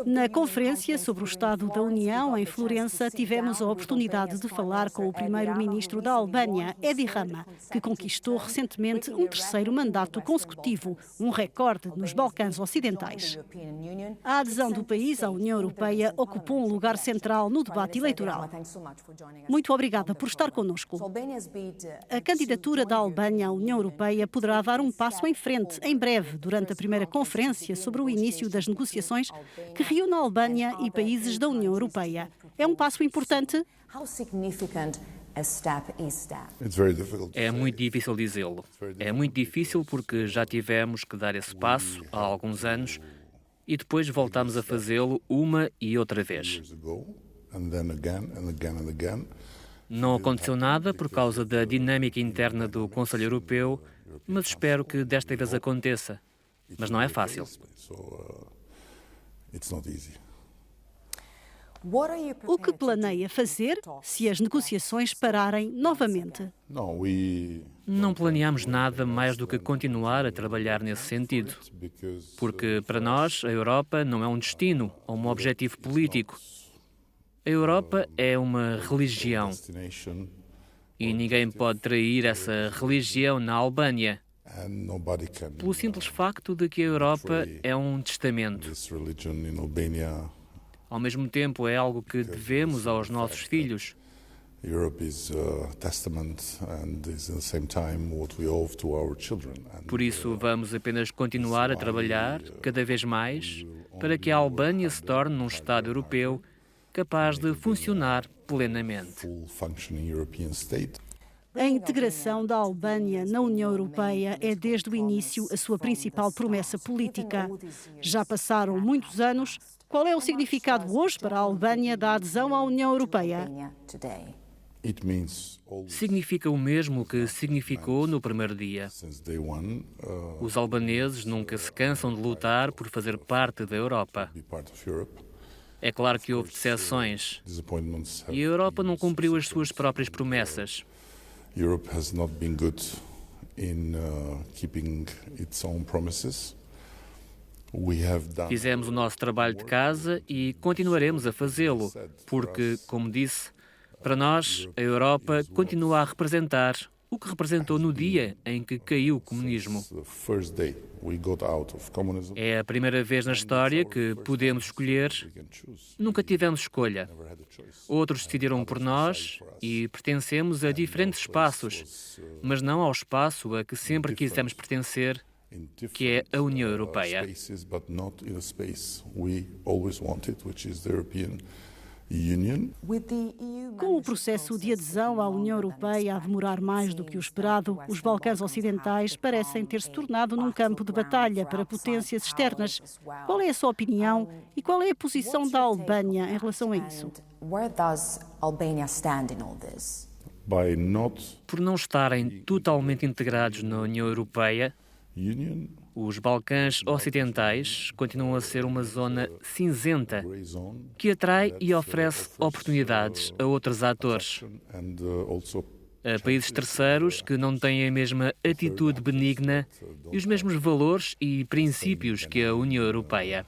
Na conferência sobre o Estado da União, em Florença, tivemos a oportunidade de falar com o primeiro-ministro da Albânia, Edi Rama, que conquistou recentemente um terceiro mandato consecutivo, um recorde nos Balcãs Ocidentais. A adesão do país à União Europeia ocupou um lugar central no debate eleitoral. Muito obrigada por estar connosco. A candidatura da Albânia à União Europeia poderá dar um passo em frente, em breve, durante a primeira conferência sobre o início das negociações que reúne a Albânia e países da União Europeia. É um passo importante? É muito difícil dizê-lo. É muito difícil porque já tivemos que dar esse passo há alguns anos e depois voltamos a fazê-lo uma e outra vez. Não aconteceu nada por causa da dinâmica interna do Conselho Europeu, mas espero que desta vez aconteça. Mas não é fácil. O que planeia fazer se as negociações pararem novamente? Não planeamos nada mais do que continuar a trabalhar nesse sentido. Porque, para nós, a Europa não é um destino ou um objetivo político. A Europa é uma religião. E ninguém pode trair essa religião na Albânia. Pelo simples facto de que a Europa é um testamento. Ao mesmo tempo, é algo que devemos aos nossos filhos. Por isso, vamos apenas continuar a trabalhar, cada vez mais, para que a Albânia se torne um Estado europeu capaz de funcionar plenamente. A integração da Albânia na União Europeia é desde o início a sua principal promessa política. Já passaram muitos anos. Qual é o significado hoje para a Albânia da adesão à União Europeia? Significa o mesmo que significou no primeiro dia. Os albaneses nunca se cansam de lutar por fazer parte da Europa. É claro que houve decepções e a Europa não cumpriu as suas próprias promessas. Europe has not been good in keeping its own promises. Fizemos o nosso trabalho de casa e continuaremos a fazê-lo, porque, como disse, para nós, a Europa continua a representar o que representou no dia em que caiu o comunismo. É a primeira vez na história que podemos escolher. Nunca tivemos escolha. Outros decidiram por nós e pertencemos a diferentes espaços, mas não ao espaço a que sempre quisemos pertencer, que é a União Europeia. Com o processo de adesão à União Europeia a demorar mais do que o esperado, os Balcãs Ocidentais parecem ter se tornado num campo de batalha para potências externas. Qual é a sua opinião e qual é a posição da Albânia em relação a isso? Por não estarem totalmente integrados na União Europeia, os Balcãs Ocidentais continuam a ser uma zona cinzenta que atrai e oferece oportunidades a outros atores, a países terceiros que não têm a mesma atitude benigna e os mesmos valores e princípios que a União Europeia.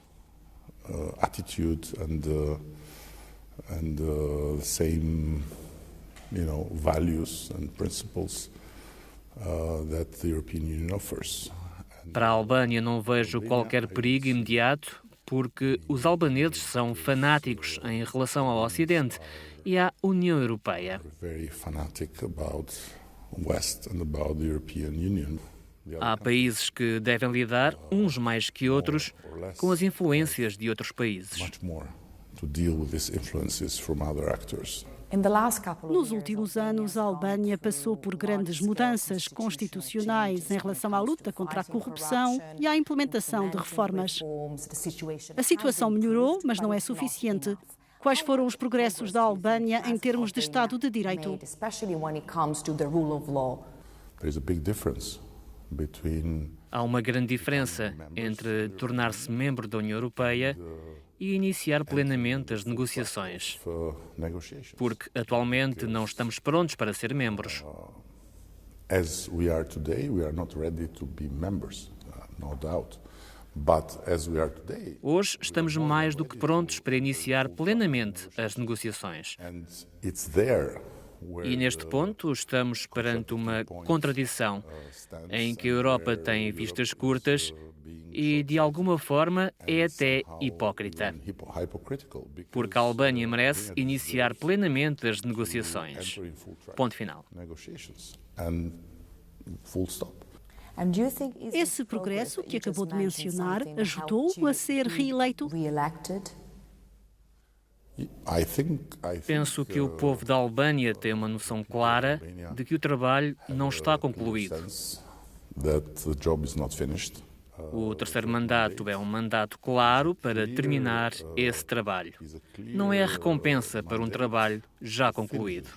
Values and principles that the European Union offers. Para a Albânia não vejo qualquer perigo imediato, porque os albaneses são fanáticos em relação ao Ocidente e à União Europeia. Há países que devem lidar, uns mais que outros, com as influências de outros países. Nos últimos anos, a Albânia passou por grandes mudanças constitucionais em relação à luta contra a corrupção e à implementação de reformas. A situação melhorou, mas não é suficiente. Quais foram os progressos da Albânia em termos de Estado de Direito? Há uma grande diferença entre tornar-se membro da União Europeia e iniciar plenamente as negociações, porque atualmente não estamos prontos para ser membros. Hoje estamos mais do que prontos para iniciar plenamente as negociações. E neste ponto estamos perante uma contradição em que a Europa tem vistas curtas e, de alguma forma, é até hipócrita, porque a Albânia merece iniciar plenamente as negociações. Ponto final. Esse progresso que acabou de mencionar ajudou-o a ser reeleito? Penso que o povo da Albânia tem uma noção clara de que o trabalho não está concluído. O terceiro mandato é um mandato claro para terminar esse trabalho. Não é a recompensa para um trabalho já concluído.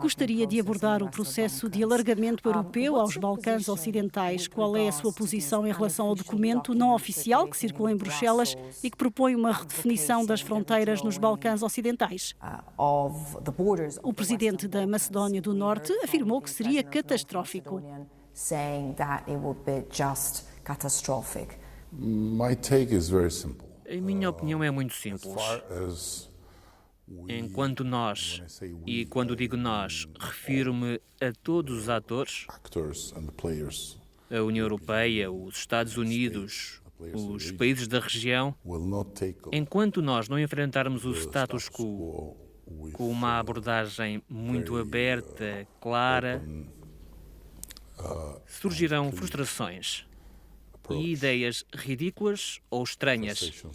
Gostaria de abordar o processo de alargamento europeu aos Balcãs Ocidentais. Qual é a sua posição em relação ao documento não oficial que circula em Bruxelas e que propõe uma redefinição das fronteiras nos Balcãs Ocidentais? O presidente da Macedónia do Norte afirmou que seria catastrófico. A minha opinião é muito simples. Enquanto nós, e quando digo nós, refiro-me a todos os atores, a União Europeia, os Estados Unidos, os países da região, enquanto nós não enfrentarmos o status quo com uma abordagem muito aberta, clara, surgirão frustrações e ideias ridículas ou estranhas,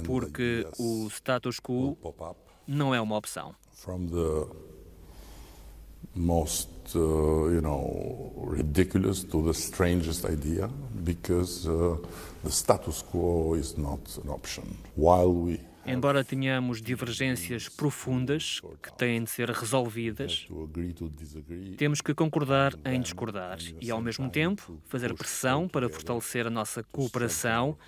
porque o status quo não é uma opção. From the most, ridiculous to the strangest idea, because the status quo is not an option. Embora tenhamos divergências profundas que têm de ser resolvidas, temos que concordar em discordar e, ao mesmo tempo, fazer pressão para fortalecer a nossa cooperação,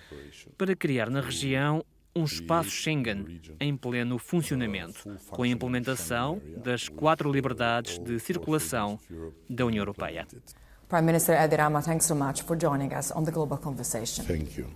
para criar na região um espaço Schengen em pleno funcionamento, com a implementação das 4 liberdades de circulação da União Europeia. Prime Minister Edi Rama, thanks so much for joining us on the Global Conversation. Thank you.